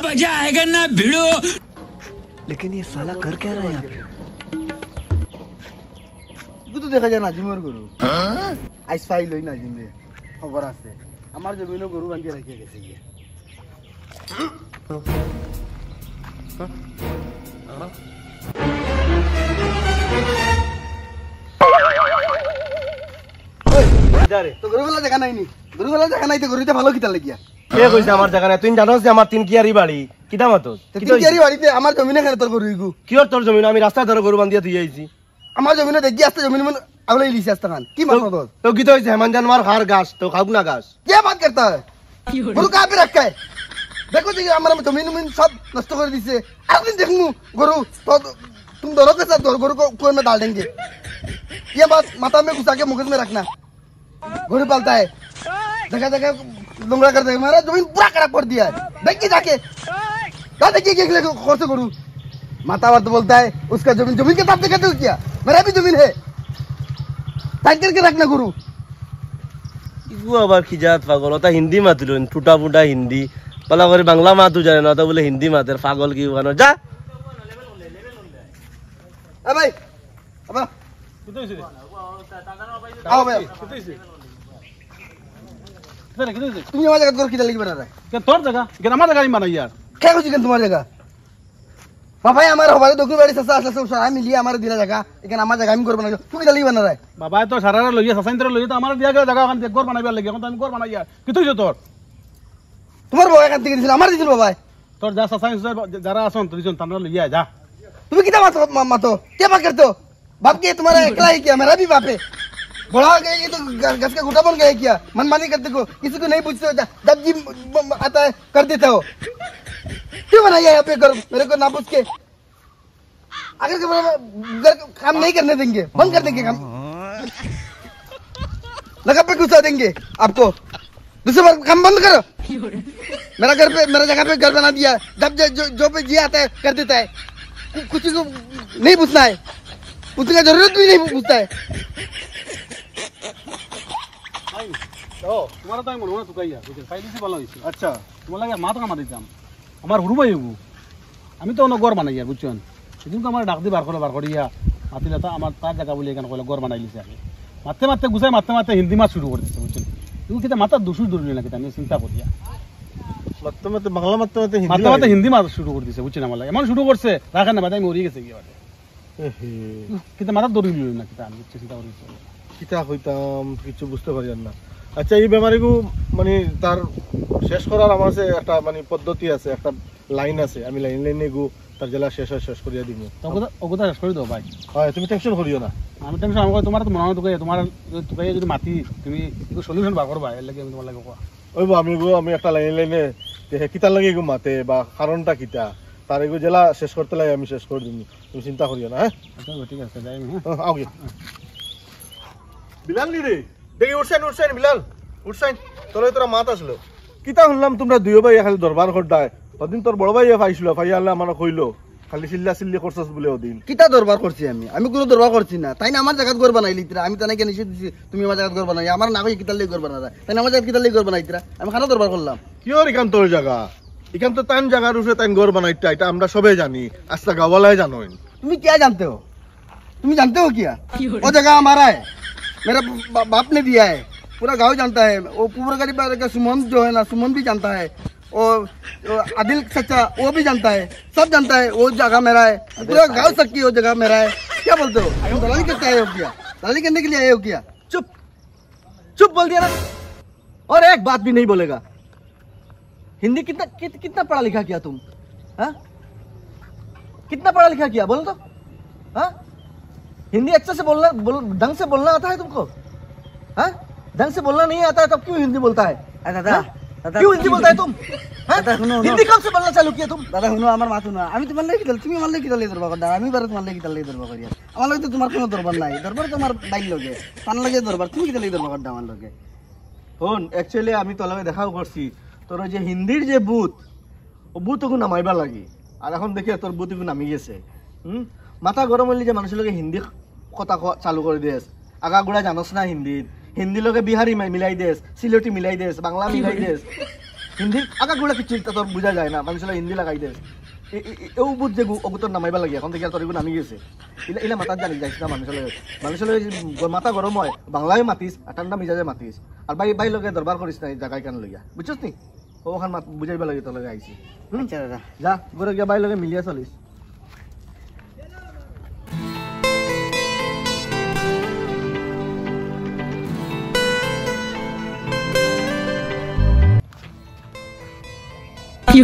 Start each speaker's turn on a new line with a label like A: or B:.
A: मजा आएगा ना भिड़ो।
B: लेकिन ये साला कर क्या रहा है यहाँ पे?
C: তো দেখা যায় নাজিমের গরু আইস ফাইল হই নাজিমে খবর আছে আমার জমিনে গরু বাঁধিয়ে রাখিয়ে গেছে গিয়ে তো গরুগুলা দেখা নাই নি গরুগুলা দেখা নাই তো গরুতে ভালো কিতা লাগিয়া
D: কে কইছে আমার জায়গা নাই তুই জানোস যে আমার তিন কিয়ারি বাড়ি কিটা মত
C: তিন কিয়ারি বাড়িতে আমার জমিনে কেন তোর গরু ইগু
D: কিওর তোর জমিন আমি রাস্তা ধরে গরু বান্ধিয়া দিয়ে আইছি
C: আমার জমিনে দেখি আসতে জমিনে মন আগলে লিছে আসতে খান কি মারতো তোর
D: তো কি তো হইছে হেমান জানোয়ার খার ঘাস তো খাব না ঘাস
C: क्या बात करता है गरु कहाँ पे रखा है देखो जी हमारा जमीन उमीन सब नष्ट कर दी से दिन देखूं गरु तो तुम दोनों के साथ गरु को कुएं में डाल देंगे ये बात माथा में घुसा के मुगज में रखना गरु पालता है जगह जगह लुंगड़ा कर देगा मेरा जमीन पूरा खराब कर दिया है देखिए जाके देखिए खोर से गरु माता वार्ता बोलता है उसका जमीन जमीन के साथ देखा तो क्या मेरा भी जमीन है टाइट करके रखना गरु
D: ইগু আবার কি জাত পাগল ওটা হিন্দি মাতুলেন টুটা ফুটা হিন্দি পালা করে বাংলা মাতু জানে না ওটা বলে হিন্দি মাতের পাগল কি ওখানে যা
C: এ ভাই আবা आओ भाई तुम ये जगह गोर की डाली बना रहा है
E: क्या तोर जगह क्या हमारा जगह नहीं बना यार
C: क्या कुछ कर तुम्हारी जगह पापा हमारे हमारे दोनों बड़ी सस्ता सस्ता सहाय मिली हमारे दिला जगह लेकिन हमारा जगह में गोर बना तू की डाली बना रहा है
E: बाबा तो सारा लोइया ससाइंद्र लोइया तो हमारा दिया गया जगह kan गोर बनाबे लगे kon আমি गोर बनाई यार कितु जो तोर
C: तुम्हारे बाबा का दिल हमारे दिल बाबा
E: तोर जा ससाइंद्र जरा आसन तो दिसन तमरा लोइया जा
C: तुम कितना मातो क्या बात करते हो बाप के तुम्हारा अकेला ही क्या मेरा भी बाप है बड़ा गए ये तो घस का घुटा बन गए क्या मनमानी करते को किसी को नहीं पूछते हो जब जी आता है कर देता हो क्यों बनाया यहाँ पे कर मेरे को ना पूछ के अगर काम नहीं करने देंगे बंद कर देंगे काम लगा पे घुसा देंगे आपको दूसरी बार काम बंद करो मेरा घर पे मेरा जगह पे घर बना दिया जब जो पे जी आता है कर देता है कुछ को नहीं पूछना है पूछने का जरूरत भी नहीं पूछता है
E: तुम्हारा तो मन होना तू कहिया फाइल से वाला হইছে আচ্ছা তোমার লাগে মাথা কামা দিতাম আমার হুরু ভাই হবু আমি তো অন্য ঘর বানাই আর বুঝছেন সেদিন তো আমার ডাক দি বার করিয়া মাতিলে তো আমার তার জায়গা বলে এখানে কইলা ঘর বানাই লিছে আমি মারতে মারতে গুছাই মারতে মারতে হিন্দি মাছ শুরু করে দিছে বুঝছেন তুমি কিটা মাথা দুশু দূরলি না কিটা আমি চিন্তা করিয়া
D: মারতে মারতে বাংলা মারতে
E: মারতে হিন্দি মাছ শুরু করে দিছে বুঝছেন আমার লাগে এমন শুরু করছে রাখা না বাদে আমি মরি গেছে কি বাদে কিটা মাথা দৌড়িলি না কিটা আমি চিন্তা করিছি
D: কিতা হইতাম কিছু বুঝতে পারি না আচ্ছা এই বেমারিগু মানে তার শেষ করার আমার কাছে একটা মানে পদ্ধতি আছে একটা লাইন আছে আমি লাইনে গু তার জেলা শেষ করিয়া দিব
E: ওগোটা শেষ করে দাও ভাই
D: হয় তুমি টেনশন করিও না
E: আমি টেনশন আমি তোমার তো মনে হয় তোমার যদি মাতি তুমি একটু সলিউশন বার করবা এর লাগে আমি তোমার লাগে কোয়া
D: ওইব আমি একটা লাইনে কিতার লাগে গু মাতে বা কারণটা কিতা তার এগু জেলা শেষ করতে লাগে আমি শেষ করে দিই তুমি চিন্তা করিও না হ্যাঁ
E: আচ্ছা ঠিক আছে যাই আমি
D: আও গে বিলাল নি রে দেখি উঠছেন বিলাল উঠছেন তোরে তোরা মাত আসলো কিতা শুনলাম তোমরা দুই ভাই খালি দরবার করদায় ওদিন তোর বড় ভাই পাইছিল ভাই আল্লাহ আমার কইলো খালি চিল্লা করছস বলে ওদিন
C: কিতা দরবার করছি আমি কোনো দরবার করছি না তাই না আমার জায়গাত ঘর বানাইলি তিরা আমি তাই কেন নিষেধ দিছি তুমি আমার জায়গাত ঘর বানাই আমার না কই কিতা লাগি ঘর বানারা তাই না আমার জায়গাত কিতা লাগি ঘর বানাই তিরা আমি খানা দরবার করলাম
D: কিওর এখান তোর জায়গা এখান তো তান জায়গার উপরে তান ঘর বানাইতা এটা আমরা সবাই জানি আস্তা গাওয়ালাই জানোই
C: তুমি क्या जानते हो तुम जानते हो क्या वो जगह हमारा है मेरा बाप ने दिया है पूरा गांव जानता है वो पूरा गरीब का सुमन जो है ना सुमन भी जानता है और आदिल सच्चा वो भी जानता है सब जानता है वो जगह मेरा है पूरा गांव तक की वो जगह मेरा है क्या बोलते हो दलाली करते आए हो क्या दलाली करने के लिए आए हो क्या
B: चुप बोल दिया ना और एक बात भी नहीं बोलेगा हिंदी कितना पढ़ा लिखा किया तुम हाँ कितना पढ़ा लिखा किया बोलो तो हाँ हिंदी अच्छे से बोलना ढंग से बोलना आता है तुमको हाँ ढंग से बोलना नहीं आता है तब क्यों हिंदी बोलता है दादा क्यों हिंदी बोलता है तुम हिंदी कब से बोलना चालू किया तुम
C: দাদা শুনো আমার মাথা না আমি তোমার লাগি তুমি আমার লাগি দলে দরবার করদা আমি বারে তোমার লাগি দলে দরবার করিয়া আমার লাগি তো তোমার কোনো দরবার নাই দরবার তোমার বাইল লগে তার লাগে দরবার তুমি কি দলে দরবার করদা আমার লগে
B: শোন অ্যাকচুয়ালি আমি তোর লগে দেখাও করছি তোর যে হিন্দির যে বুথ ও বুথ ওকে নামাইবা লাগে আর এখন দেখি তোর বুথ ওকে নামি গেছে মাথা গরম হইলে যে মানুষের লগে হিন্দি কথা চালু করে দিয়েছ আগা গুড়া জানোস না হিন্দি লগে বিহারি মিলাই দেস সিলেটি মিলাই দেস বাংলা মিলাই দেস হিন্দি আগা গুলা কিছু তোর বুঝা যায় না মানুষ হিন্দি লাগাই দে এও বুঝ যে অগুতর নামাইবা লাগে এখন থেকে তোর এগুলো নামি গেছে ইলা ইলা মাথার জানি যাইছ না মানুষের মাথা গরম হয় বাংলায় মাতিস আর ঠান্ডা মিজাজে মাতিস আর বাই লগে দরবার করিস না এই জায়গায় কেন লইয়া বুঝছিস নি ওখান বুঝাইবা লাগে তোর লগে আইছি
C: আচ্ছা দাদা
B: যা ঘরে গিয়া বাই লগে মিলিয়া চলিস
A: কি